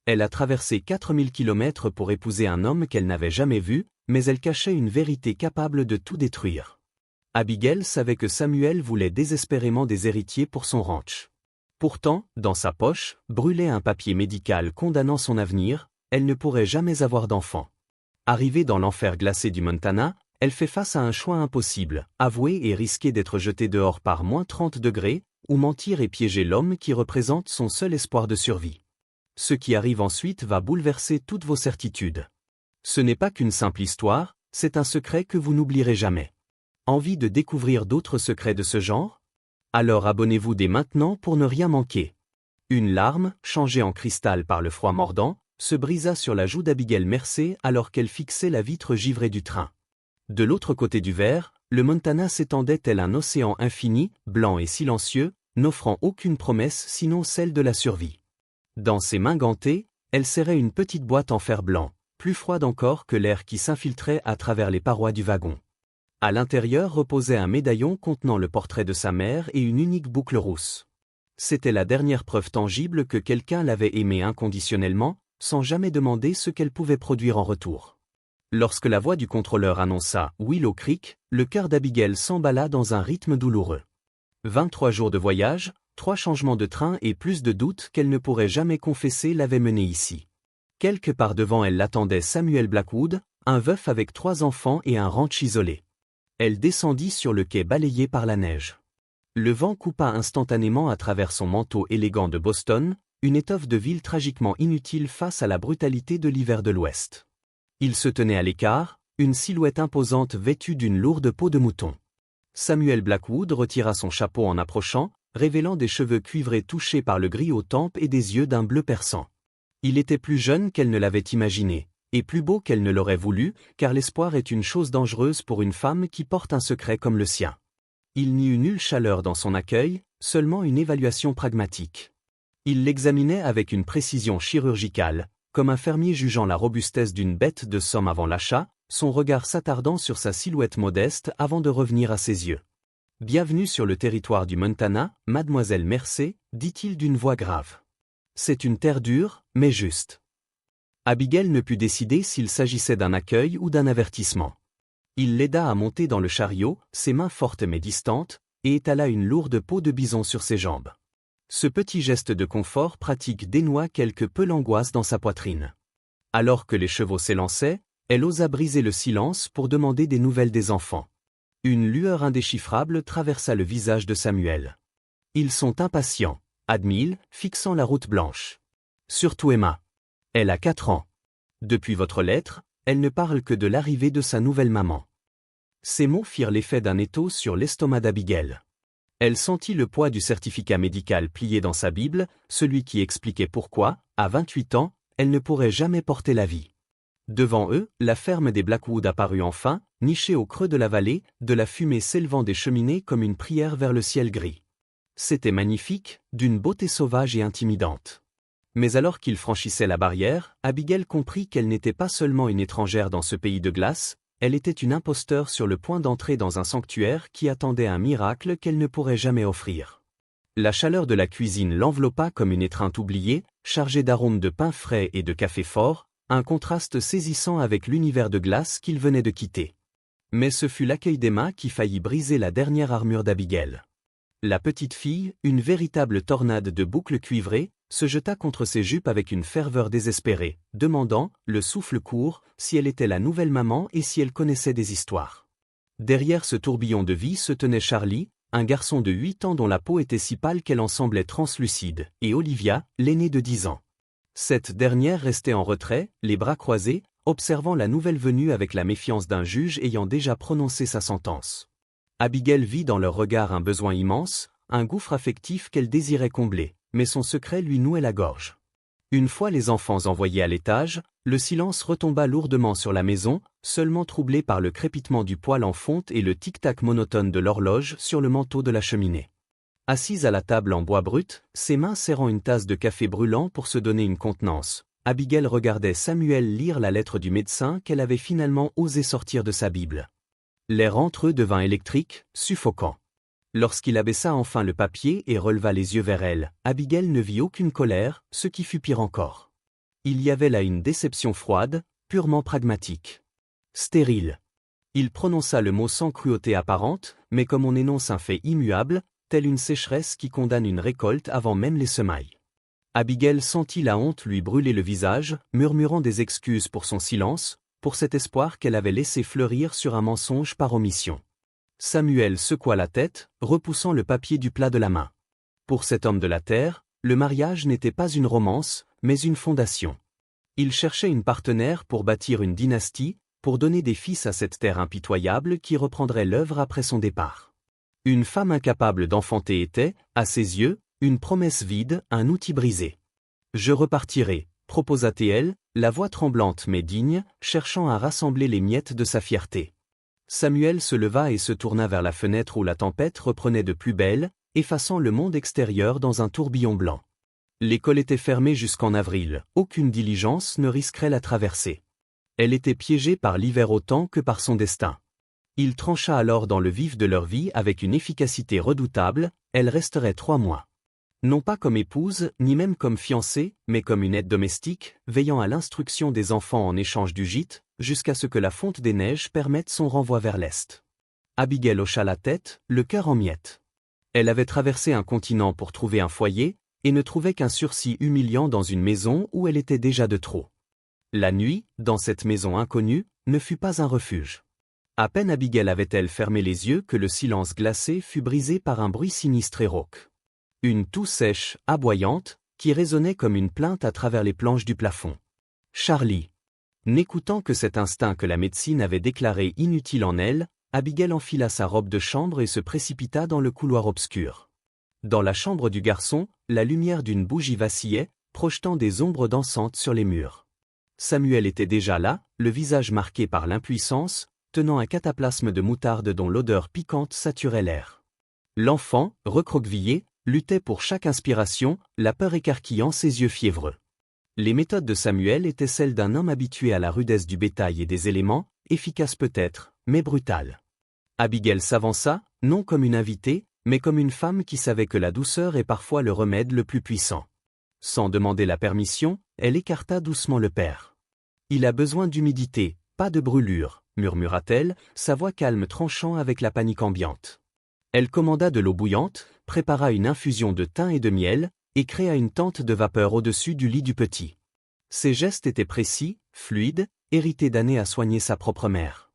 Elle a traversé 4000 kilomètres pour épouser un homme qu'elle n'avait jamais vu, mais elle cachait une vérité capable de tout détruire. Abigail savait que Samuel voulait désespérément des héritiers pour son ranch. Pourtant, dans sa poche, brûlait un papier médical condamnant son avenir, elle ne pourrait jamais avoir d'enfant. Arrivée dans l'enfer glacé du Montana, elle fait face à un choix impossible, avouer et risquer d'être jetée dehors par -30 degrés, ou mentir et piéger l'homme qui représente son seul espoir de survie. Ce qui arrive ensuite va bouleverser toutes vos certitudes. Ce n'est pas qu'une simple histoire, c'est un secret que vous n'oublierez jamais. Envie de découvrir d'autres secrets de ce genre? Alors abonnez-vous dès maintenant pour ne rien manquer. Une larme, changée en cristal par le froid mordant, se brisa sur la joue d'Abigail Mersey alors qu'elle fixait la vitre givrée du train. De l'autre côté du verre, le Montana s'étendait tel un océan infini, blanc et silencieux, n'offrant aucune promesse sinon celle de la survie. Dans ses mains gantées, elle serrait une petite boîte en fer blanc, plus froide encore que l'air qui s'infiltrait à travers les parois du wagon. À l'intérieur reposait un médaillon contenant le portrait de sa mère et une unique boucle rousse. C'était la dernière preuve tangible que quelqu'un l'avait aimée inconditionnellement, sans jamais demander ce qu'elle pouvait produire en retour. Lorsque la voix du contrôleur annonça « Willow Creek », le cœur d'Abigail s'emballa dans un rythme douloureux. 23 jours de voyage, 3 changements de train et plus de doutes qu'elle ne pourrait jamais confesser l'avaient menée ici. Quelque part devant elle l'attendait Samuel Blackwood, un veuf avec 3 enfants et un ranch isolé. Elle descendit sur le quai balayé par la neige. Le vent coupa instantanément à travers son manteau élégant de Boston, une étoffe de ville tragiquement inutile face à la brutalité de l'hiver de l'Ouest. Il se tenait à l'écart, une silhouette imposante vêtue d'une lourde peau de mouton. Samuel Blackwood retira son chapeau en approchant, révélant des cheveux cuivrés touchés par le gris aux tempes et des yeux d'un bleu perçant. Il était plus jeune qu'elle ne l'avait imaginé, et plus beau qu'elle ne l'aurait voulu, car l'espoir est une chose dangereuse pour une femme qui porte un secret comme le sien. Il n'y eut nulle chaleur dans son accueil, seulement une évaluation pragmatique. Il l'examinait avec une précision chirurgicale, comme un fermier jugeant la robustesse d'une bête de somme avant l'achat, son regard s'attardant sur sa silhouette modeste avant de revenir à ses yeux. « Bienvenue sur le territoire du Montana, mademoiselle Mersey, dit-il d'une voix grave. C'est une terre dure, mais juste. » Abigail ne put décider s'il s'agissait d'un accueil ou d'un avertissement. Il l'aida à monter dans le chariot, ses mains fortes mais distantes, et étala une lourde peau de bison sur ses jambes. Ce petit geste de confort pratique dénoua quelque peu l'angoisse dans sa poitrine. Alors que les chevaux s'élançaient, elle osa briser le silence pour demander des nouvelles des enfants. Une lueur indéchiffrable traversa le visage de Samuel. « Ils sont impatients », admit-il, fixant la route blanche. « Surtout Emma. Elle a 4 ans. Depuis votre lettre, elle ne parle que de l'arrivée de sa nouvelle maman. » Ces mots firent l'effet d'un étau sur l'estomac d'Abigail. Elle sentit le poids du certificat médical plié dans sa Bible, celui qui expliquait pourquoi, à 28 ans, elle ne pourrait jamais porter la vie. Devant eux, la ferme des Blackwood apparut enfin, nichée au creux de la vallée, de la fumée s'élevant des cheminées comme une prière vers le ciel gris. C'était magnifique, d'une beauté sauvage et intimidante. Mais alors qu'il franchissait la barrière, Abigail comprit qu'elle n'était pas seulement une étrangère dans ce pays de glace, elle était une imposteur sur le point d'entrer dans un sanctuaire qui attendait un miracle qu'elle ne pourrait jamais offrir. La chaleur de la cuisine l'enveloppa comme une étreinte oubliée, chargée d'arômes de pain frais et de café fort, un contraste saisissant avec l'univers de glace qu'il venait de quitter. Mais ce fut l'accueil d'Emma qui faillit briser la dernière armure d'Abigail. La petite fille, une véritable tornade de boucles cuivrées, se jeta contre ses jupes avec une ferveur désespérée, demandant, le souffle court, si elle était la nouvelle maman et si elle connaissait des histoires. Derrière ce tourbillon de vie se tenait Charlie, un garçon de 8 ans dont la peau était si pâle qu'elle en semblait translucide, et Olivia, l'aînée de 10 ans. Cette dernière restait en retrait, les bras croisés, observant la nouvelle venue avec la méfiance d'un juge ayant déjà prononcé sa sentence. Abigail vit dans leur regard un besoin immense, un gouffre affectif qu'elle désirait combler, mais son secret lui nouait la gorge. Une fois les enfants envoyés à l'étage, le silence retomba lourdement sur la maison, seulement troublé par le crépitement du poêle en fonte et le tic-tac monotone de l'horloge sur le manteau de la cheminée. Assise à la table en bois brut, ses mains serrant une tasse de café brûlant pour se donner une contenance, Abigail regardait Samuel lire la lettre du médecin qu'elle avait finalement osé sortir de sa Bible. L'air entre eux devint électrique, suffocant. Lorsqu'il abaissa enfin le papier et releva les yeux vers elle, Abigail ne vit aucune colère, ce qui fut pire encore. Il y avait là une déception froide, purement pragmatique. Stérile. Il prononça le mot sans cruauté apparente, mais comme on énonce un fait immuable, telle une sécheresse qui condamne une récolte avant même les semailles. Abigail sentit la honte lui brûler le visage, murmurant des excuses pour son silence, pour cet espoir qu'elle avait laissé fleurir sur un mensonge par omission. Samuel secoua la tête, repoussant le papier du plat de la main. Pour cet homme de la terre, le mariage n'était pas une romance, mais une fondation. Il cherchait une partenaire pour bâtir une dynastie, pour donner des fils à cette terre impitoyable qui reprendrait l'œuvre après son départ. Une femme incapable d'enfanter était, à ses yeux, une promesse vide, un outil brisé. « Je repartirai », proposa-t-elle, la voix tremblante mais digne, cherchant à rassembler les miettes de sa fierté. Samuel se leva et se tourna vers la fenêtre où la tempête reprenait de plus belle, effaçant le monde extérieur dans un tourbillon blanc. L'école était fermée jusqu'en avril, aucune diligence ne risquerait la traversée. Elle était piégée par l'hiver autant que par son destin. Il trancha alors dans le vif de leur vie avec une efficacité redoutable, elle resterait 3 mois. Non pas comme épouse, ni même comme fiancée, mais comme une aide domestique, veillant à l'instruction des enfants en échange du gîte, jusqu'à ce que la fonte des neiges permette son renvoi vers l'Est. Abigail hocha la tête, le cœur en miettes. Elle avait traversé un continent pour trouver un foyer, et ne trouvait qu'un sursis humiliant dans une maison où elle était déjà de trop. La nuit, dans cette maison inconnue, ne fut pas un refuge. À peine Abigail avait-elle fermé les yeux que le silence glacé fut brisé par un bruit sinistre et rauque. Une toux sèche, aboyante, qui résonnait comme une plainte à travers les planches du plafond. Charlie. N'écoutant que cet instinct que la médecine avait déclaré inutile en elle, Abigail enfila sa robe de chambre et se précipita dans le couloir obscur. Dans la chambre du garçon, la lumière d'une bougie vacillait, projetant des ombres dansantes sur les murs. Samuel était déjà là, le visage marqué par l'impuissance, tenant un cataplasme de moutarde dont l'odeur piquante saturait l'air. L'enfant, recroquevillé, luttait pour chaque inspiration, la peur écarquillant ses yeux fiévreux. Les méthodes de Samuel étaient celles d'un homme habitué à la rudesse du bétail et des éléments, efficace peut-être, mais brutale. Abigail s'avança, non comme une invitée, mais comme une femme qui savait que la douceur est parfois le remède le plus puissant. Sans demander la permission, elle écarta doucement le père. « Il a besoin d'humidité, pas de brûlure », murmura-t-elle, sa voix calme tranchant avec la panique ambiante. Elle commanda de l'eau bouillante, prépara une infusion de thym et de miel, et créa une tente de vapeur au-dessus du lit du petit. Ses gestes étaient précis, fluides, hérités d'années à soigner sa propre mère.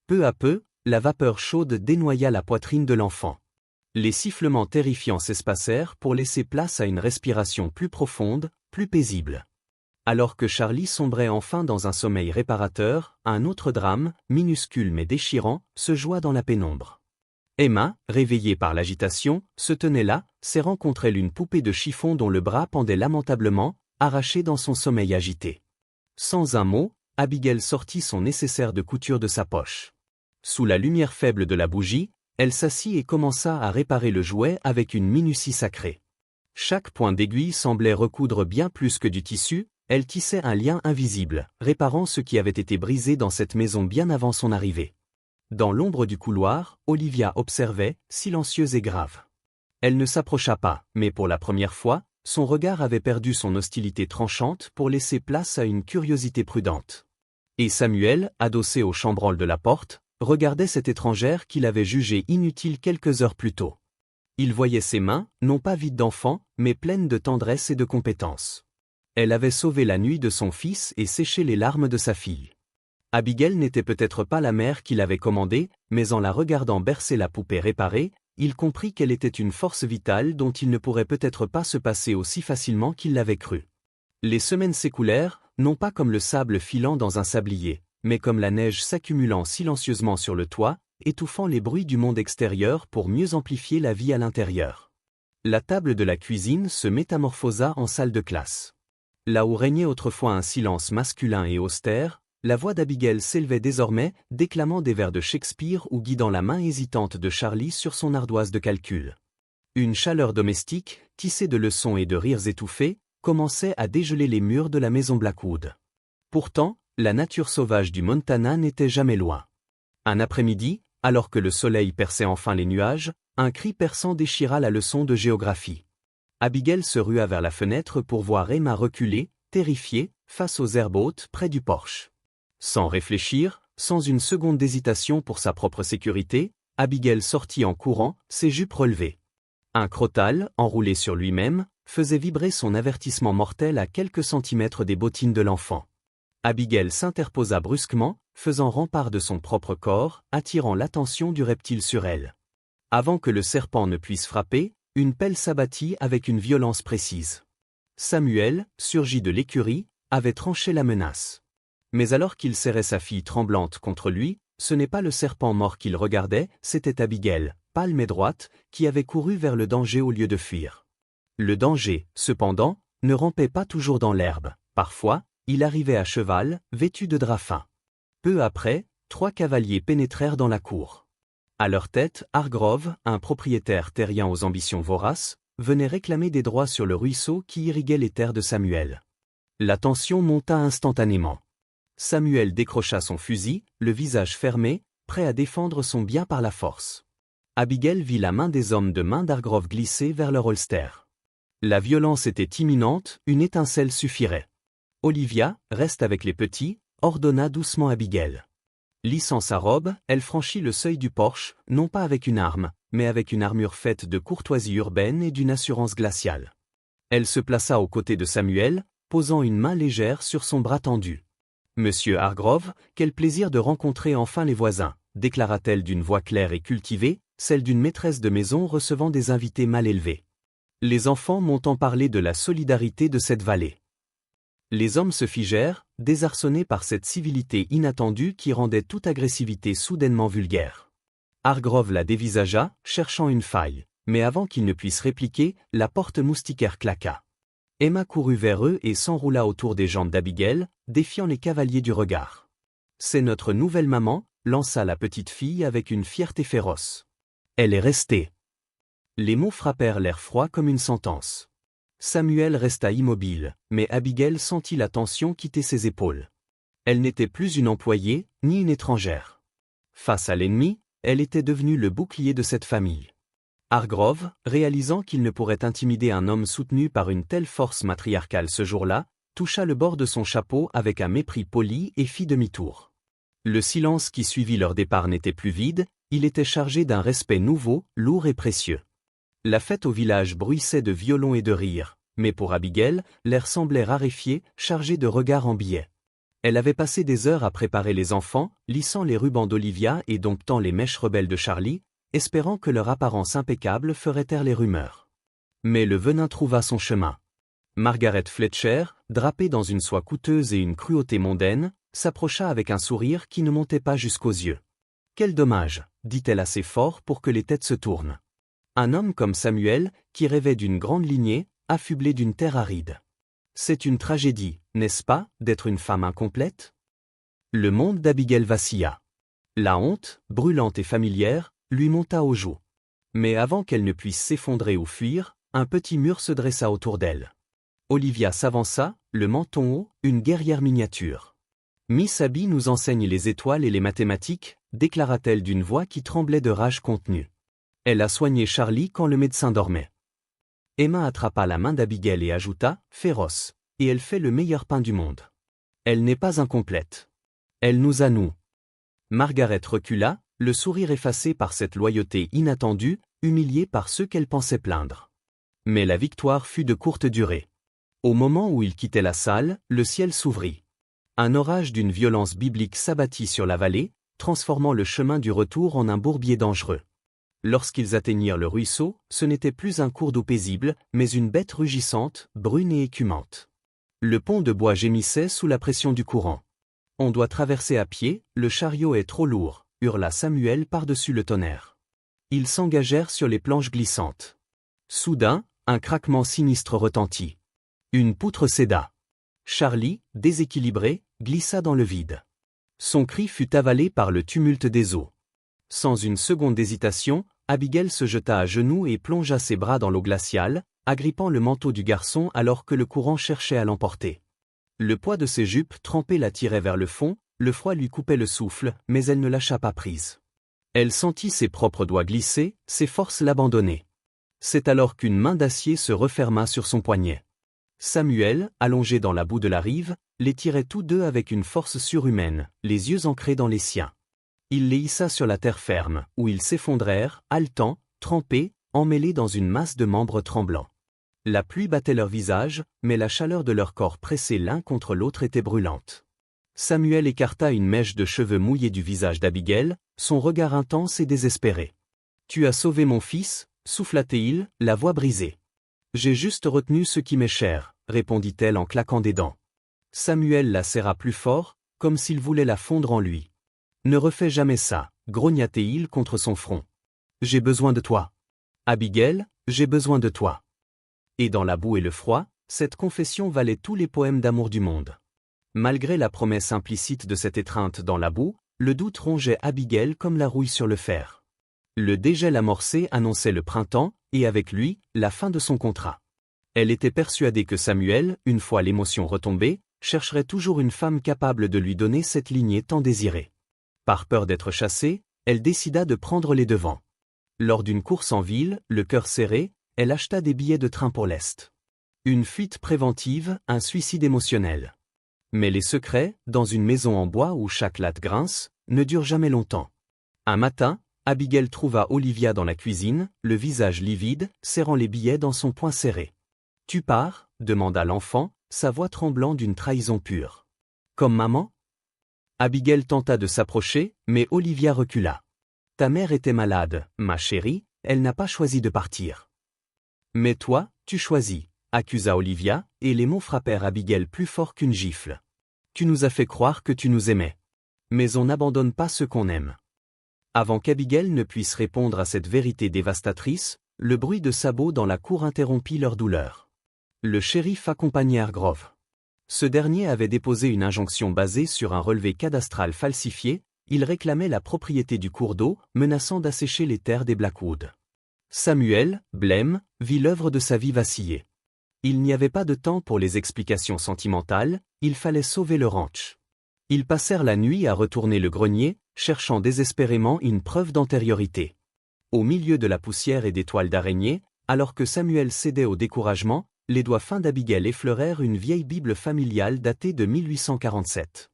Peu à peu, la vapeur chaude dénoya la poitrine de l'enfant. Les sifflements terrifiants s'espacèrent pour laisser place à une respiration plus profonde, plus paisible. Alors que Charlie sombrait enfin dans un sommeil réparateur, un autre drame, minuscule mais déchirant, se joua dans la pénombre. Emma, réveillée par l'agitation, se tenait là, serrant contre elle une poupée de chiffon dont le bras pendait lamentablement, arraché dans son sommeil agité. Sans un mot, Abigail sortit son nécessaire de couture de sa poche. Sous la lumière faible de la bougie, elle s'assit et commença à réparer le jouet avec une minutie sacrée. Chaque point d'aiguille semblait recoudre bien plus que du tissu, elle tissait un lien invisible, réparant ce qui avait été brisé dans cette maison bien avant son arrivée. Dans l'ombre du couloir, Olivia observait, silencieuse et grave. Elle ne s'approcha pas, mais pour la première fois, son regard avait perdu son hostilité tranchante pour laisser place à une curiosité prudente. Et Samuel, adossé au chambranle de la porte, regardait cette étrangère qu'il avait jugée inutile quelques heures plus tôt. Il voyait ses mains, non pas vides d'enfant, mais pleines de tendresse et de compétence. Elle avait sauvé la nuit de son fils et séché les larmes de sa fille. Abigail n'était peut-être pas la mère qu'il avait commandée, mais en la regardant bercer la poupée réparée, il comprit qu'elle était une force vitale dont il ne pourrait peut-être pas se passer aussi facilement qu'il l'avait cru. Les semaines s'écoulèrent, non pas comme le sable filant dans un sablier, mais comme la neige s'accumulant silencieusement sur le toit, étouffant les bruits du monde extérieur pour mieux amplifier la vie à l'intérieur. La table de la cuisine se métamorphosa en salle de classe. Là où régnait autrefois un silence masculin et austère, la voix d'Abigail s'élevait désormais, déclamant des vers de Shakespeare ou guidant la main hésitante de Charlie sur son ardoise de calcul. Une chaleur domestique, tissée de leçons et de rires étouffés, commençait à dégeler les murs de la maison Blackwood. Pourtant, la nature sauvage du Montana n'était jamais loin. Un après-midi, alors que le soleil perçait enfin les nuages, un cri perçant déchira la leçon de géographie. Abigail se rua vers la fenêtre pour voir Emma reculer, terrifiée, face aux herbes hautes près du porche. Sans réfléchir, sans une seconde d'hésitation pour sa propre sécurité, Abigail sortit en courant, ses jupes relevées. Un crotale, enroulé sur lui-même, faisait vibrer son avertissement mortel à quelques centimètres des bottines de l'enfant. Abigail s'interposa brusquement, faisant rempart de son propre corps, attirant l'attention du reptile sur elle. Avant que le serpent ne puisse frapper, une pelle s'abattit avec une violence précise. Samuel, surgi de l'écurie, avait tranché la menace. Mais alors qu'il serrait sa fille tremblante contre lui, ce n'est pas le serpent mort qu'il regardait, c'était Abigail, pâle mais droite, qui avait couru vers le danger au lieu de fuir. Le danger, cependant, ne rampait pas toujours dans l'herbe. Parfois, il arrivait à cheval, vêtu de drap fin. Peu après, 3 cavaliers pénétrèrent dans la cour. À leur tête, Hargrove, un propriétaire terrien aux ambitions voraces, venait réclamer des droits sur le ruisseau qui irriguait les terres de Samuel. La tension monta instantanément. Samuel décrocha son fusil, le visage fermé, prêt à défendre son bien par la force. Abigail vit la main des hommes de main d'Hargrove glisser vers leur holster. La violence était imminente, une étincelle suffirait. Olivia, reste avec les petits, ordonna doucement Abigail. Lissant sa robe, elle franchit le seuil du porche, non pas avec une arme, mais avec une armure faite de courtoisie urbaine et d'une assurance glaciale. Elle se plaça aux côtés de Samuel, posant une main légère sur son bras tendu. « Monsieur Hargrove, quel plaisir de rencontrer enfin les voisins », déclara-t-elle d'une voix claire et cultivée, celle d'une maîtresse de maison recevant des invités mal élevés. Les enfants m'ont en parlé de la solidarité de cette vallée. Les hommes se figèrent, désarçonnés par cette civilité inattendue qui rendait toute agressivité soudainement vulgaire. Hargrove la dévisagea, cherchant une faille, mais avant qu'il ne puisse répliquer, la porte moustiquaire claqua. Emma courut vers eux et s'enroula autour des jambes d'Abigail, défiant les cavaliers du regard. « C'est notre nouvelle maman », lança la petite fille avec une fierté féroce. Elle est restée. Les mots frappèrent l'air froid comme une sentence. Samuel resta immobile, mais Abigail sentit la tension quitter ses épaules. Elle n'était plus une employée, ni une étrangère. Face à l'ennemi, elle était devenue le bouclier de cette famille. Hargrove, réalisant qu'il ne pourrait intimider un homme soutenu par une telle force matriarcale ce jour-là, toucha le bord de son chapeau avec un mépris poli et fit demi-tour. Le silence qui suivit leur départ n'était plus vide, il était chargé d'un respect nouveau, lourd et précieux. La fête au village bruissait de violons et de rires, mais pour Abigail, l'air semblait raréfié, chargé de regards en billets. Elle avait passé des heures à préparer les enfants, lissant les rubans d'Olivia et domptant les mèches rebelles de Charlie, espérant que leur apparence impeccable ferait taire les rumeurs. Mais le venin trouva son chemin. Margaret Fletcher, drapée dans une soie coûteuse et une cruauté mondaine, s'approcha avec un sourire qui ne montait pas jusqu'aux yeux. « Quel dommage », dit-elle assez fort pour que les têtes se tournent. Un homme comme Samuel, qui rêvait d'une grande lignée, affublé d'une terre aride. C'est une tragédie, n'est-ce pas, d'être une femme incomplète ? Le monde d'Abigail vacilla. La honte, brûlante et familière, lui monta aux joues. Mais avant qu'elle ne puisse s'effondrer ou fuir, un petit mur se dressa autour d'elle. Olivia s'avança, le menton haut, une guerrière miniature. « Miss Abby nous enseigne les étoiles et les mathématiques », déclara-t-elle d'une voix qui tremblait de rage contenue. Elle a soigné Charlie quand le médecin dormait. Emma attrapa la main d'Abigail et ajouta, féroce, et elle fait le meilleur pain du monde. Elle n'est pas incomplète. Elle nous a nous. Margaret recula, le sourire effacé par cette loyauté inattendue, humiliée par ceux qu'elle pensait plaindre. Mais la victoire fut de courte durée. Au moment où ils quittaient la salle, le ciel s'ouvrit. Un orage d'une violence biblique s'abattit sur la vallée, transformant le chemin du retour en un bourbier dangereux. Lorsqu'ils atteignirent le ruisseau, ce n'était plus un cours d'eau paisible, mais une bête rugissante, brune et écumante. Le pont de bois gémissait sous la pression du courant. « On doit traverser à pied, le chariot est trop lourd », hurla Samuel par-dessus le tonnerre. Ils s'engagèrent sur les planches glissantes. Soudain, un craquement sinistre retentit. Une poutre céda. Charlie, déséquilibré, glissa dans le vide. Son cri fut avalé par le tumulte des eaux. Sans une seconde d'hésitation, Abigail se jeta à genoux et plongea ses bras dans l'eau glaciale, agrippant le manteau du garçon alors que le courant cherchait à l'emporter. Le poids de ses jupes trempées la tirait vers le fond, le froid lui coupait le souffle, mais elle ne lâcha pas prise. Elle sentit ses propres doigts glisser, ses forces l'abandonner. C'est alors qu'une main d'acier se referma sur son poignet. Samuel, allongé dans la boue de la rive, les tirait tous deux avec une force surhumaine, les yeux ancrés dans les siens. Il les hissa sur la terre ferme, où ils s'effondrèrent, haletants, trempés, emmêlés dans une masse de membres tremblants. La pluie battait leur visage, mais la chaleur de leur corps pressés l'un contre l'autre était brûlante. Samuel écarta une mèche de cheveux mouillés du visage d'Abigail, son regard intense et désespéré. « Tu as sauvé mon fils » souffla-t-il, la voix brisée. « J'ai juste retenu ce qui m'est cher » répondit-elle en claquant des dents. Samuel la serra plus fort, comme s'il voulait la fondre en lui. « Ne refais jamais ça » grogna-t-il contre son front. « J'ai besoin de toi. Abigail, j'ai besoin de toi. » Et dans la boue et le froid, cette confession valait tous les poèmes d'amour du monde. Malgré la promesse implicite de cette étreinte dans la boue, le doute rongeait Abigail comme la rouille sur le fer. Le dégel amorcé annonçait le printemps, et avec lui, la fin de son contrat. Elle était persuadée que Samuel, une fois l'émotion retombée, chercherait toujours une femme capable de lui donner cette lignée tant désirée. Par peur d'être chassée, elle décida de prendre les devants. Lors d'une course en ville, le cœur serré, elle acheta des billets de train pour l'Est. Une fuite préventive, un suicide émotionnel. Mais les secrets, dans une maison en bois où chaque latte grince, ne durent jamais longtemps. Un matin, Abigail trouva Olivia dans la cuisine, le visage livide, serrant les billets dans son poing serré. « Tu pars » demanda l'enfant, sa voix tremblant d'une trahison pure. « Comme maman » Abigail tenta de s'approcher, mais Olivia recula. « Ta mère était malade, ma chérie, elle n'a pas choisi de partir. »« Mais toi, tu choisis » accusa Olivia, et les mots frappèrent Abigail plus fort qu'une gifle. « Tu nous as fait croire que tu nous aimais. Mais on n'abandonne pas ceux qu'on aime. » Avant qu'Abigail ne puisse répondre à cette vérité dévastatrice, le bruit de sabots dans la cour interrompit leur douleur. Le shérif accompagnait Hargrove. Ce dernier avait déposé une injonction basée sur un relevé cadastral falsifié, il réclamait la propriété du cours d'eau, menaçant d'assécher les terres des Blackwood. Samuel, blême, vit l'œuvre de sa vie vaciller. Il n'y avait pas de temps pour les explications sentimentales, il fallait sauver le ranch. Ils passèrent la nuit à retourner le grenier, cherchant désespérément une preuve d'antériorité. Au milieu de la poussière et des toiles d'araignée, alors que Samuel cédait au découragement, les doigts fins d'Abigail effleurèrent une vieille Bible familiale datée de 1847.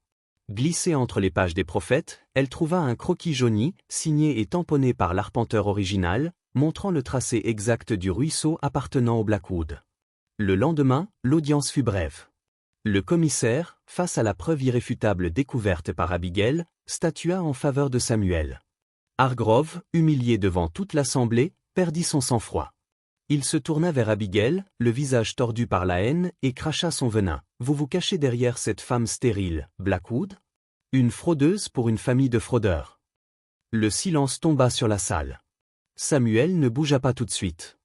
Glissée entre les pages des prophètes, elle trouva un croquis jauni, signé et tamponné par l'arpenteur original, montrant le tracé exact du ruisseau appartenant aux Blackwood. Le lendemain, l'audience fut brève. Le commissaire, face à la preuve irréfutable découverte par Abigail, statua en faveur de Samuel. Hargrove, humilié devant toute l'assemblée, perdit son sang-froid. Il se tourna vers Abigail, le visage tordu par la haine, et cracha son venin. « Vous vous cachez derrière cette femme stérile, Blackwood ? Une fraudeuse pour une famille de fraudeurs. » Le silence tomba sur la salle. Samuel ne bougea pas tout de suite.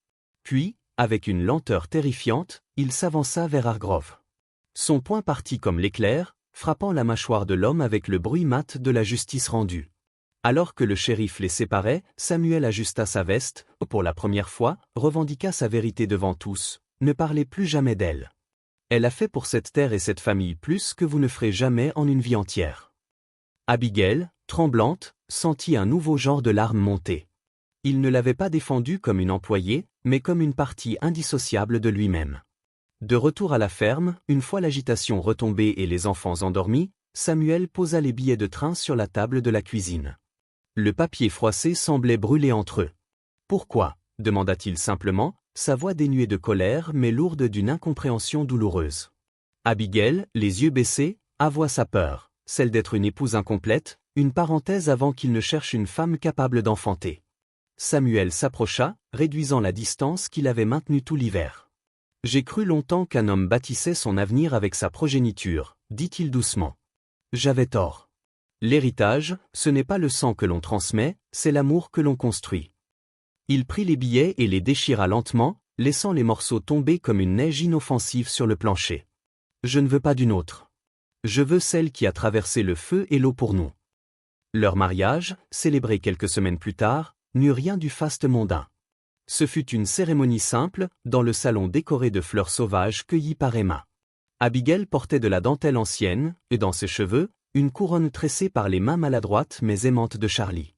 Puis, avec une lenteur terrifiante, il s'avança vers Hargrove. Son poing partit comme l'éclair, frappant la mâchoire de l'homme avec le bruit mat de la justice rendue. Alors que le shérif les séparait, Samuel ajusta sa veste, pour la première fois, revendiqua sa vérité devant tous, ne parlez plus jamais d'elle. Elle a fait pour cette terre et cette famille plus que vous ne ferez jamais en une vie entière. Abigail, tremblante, sentit un nouveau genre de larmes monter. Il ne l'avait pas défendue comme une employée, mais comme une partie indissociable de lui-même. De retour à la ferme, une fois l'agitation retombée et les enfants endormis, Samuel posa les billets de train sur la table de la cuisine. Le papier froissé semblait brûler entre eux. « Pourquoi » demanda-t-il simplement, sa voix dénuée de colère mais lourde d'une incompréhension douloureuse. Abigail, les yeux baissés, avoua sa peur, celle d'être une épouse incomplète, une parenthèse avant qu'il ne cherche une femme capable d'enfanter. Samuel s'approcha, réduisant la distance qu'il avait maintenue tout l'hiver. « J'ai cru longtemps qu'un homme bâtissait son avenir avec sa progéniture, dit-il doucement. J'avais tort. L'héritage, ce n'est pas le sang que l'on transmet, c'est l'amour que l'on construit. » Il prit les billets et les déchira lentement, laissant les morceaux tomber comme une neige inoffensive sur le plancher. « Je ne veux pas d'une autre. Je veux celle qui a traversé le feu et l'eau pour nous. » Leur mariage, célébré quelques semaines plus tard, n'eut rien du faste mondain. Ce fut une cérémonie simple, dans le salon décoré de fleurs sauvages cueillies par Emma. Abigail portait de la dentelle ancienne, et dans ses cheveux, une couronne tressée par les mains maladroites mais aimantes de Charlie.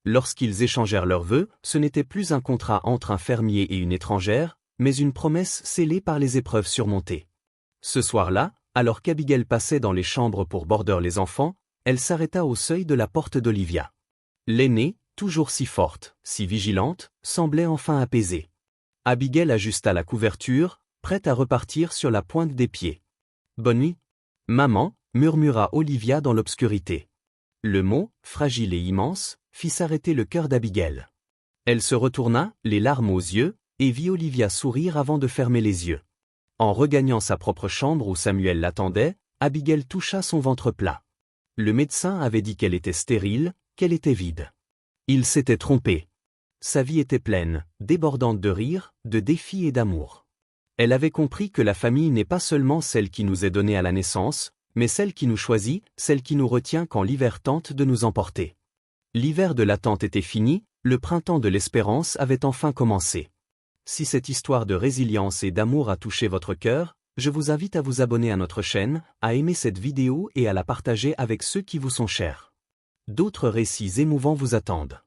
Lorsqu'ils échangèrent leurs vœux, ce n'était plus un contrat entre un fermier et une étrangère, mais une promesse scellée par les épreuves surmontées. Ce soir-là, Alors qu'Abigail passait dans les chambres pour border les enfants, elle s'arrêta au seuil de la porte d'Olivia. L'aînée, toujours si forte, si vigilante, semblait enfin apaisée. Abigail ajusta la couverture, prête à repartir sur la pointe des pieds. « Bonne nuit, maman » murmura Olivia dans l'obscurité. Le mot, fragile et immense, fit s'arrêter le cœur d'Abigail. Elle se retourna, les larmes aux yeux, et vit Olivia sourire avant de fermer les yeux. En regagnant sa propre chambre où Samuel l'attendait, Abigail toucha son ventre plat. Le médecin avait dit qu'elle était stérile, qu'elle était vide. Il s'était trompé. Sa vie était pleine, débordante de rire, de défis et d'amour. Elle avait compris que la famille n'est pas seulement celle qui nous est donnée à la naissance, mais celle qui nous choisit, celle qui nous retient quand l'hiver tente de nous emporter. L'hiver de l'attente était fini, le printemps de l'espérance avait enfin commencé. Si cette histoire de résilience et d'amour a touché votre cœur, je vous invite à vous abonner à notre chaîne, à aimer cette vidéo et à la partager avec ceux qui vous sont chers. D'autres récits émouvants vous attendent.